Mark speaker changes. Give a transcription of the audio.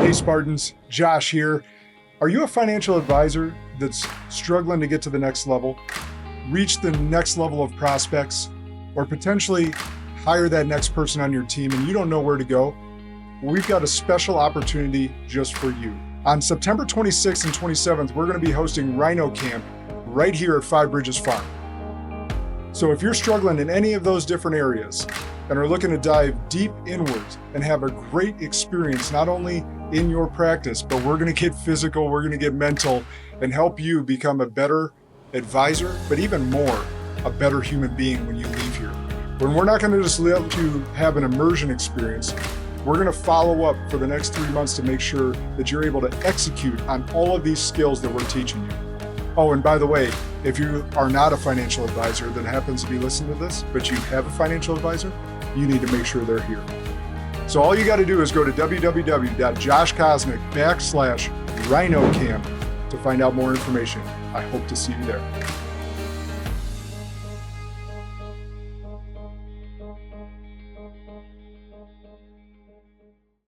Speaker 1: Hey Spartans, Josh here. Are you a financial advisor that's struggling to get to the next level, reach the next level of prospects, or potentially hire that next person on your team and you don't know where to go? Well, we've got a special opportunity just for you. On September 26th and 27th, we're going to be hosting Rhino Camp right here at Five Bridges Farm. So if you're struggling in any of those different areas and are looking to dive deep inwards and have a great experience, not only in your practice, but we're going to get physical, we're going to get mental, and help you become a better advisor, but even more, a better human being when you leave here. When we're not going to just let you have an immersion experience, we're going to follow up for the next 3 months to make sure that you're able to execute on all of these skills that we're teaching you. Oh, and by the way, if you are not a financial advisor that happens to be listening to this, but you have a financial advisor, you need to make sure they're here. So all you got to do is go to www.joshkosnick.com/Rhino Camp to find out more information. I hope to see you there.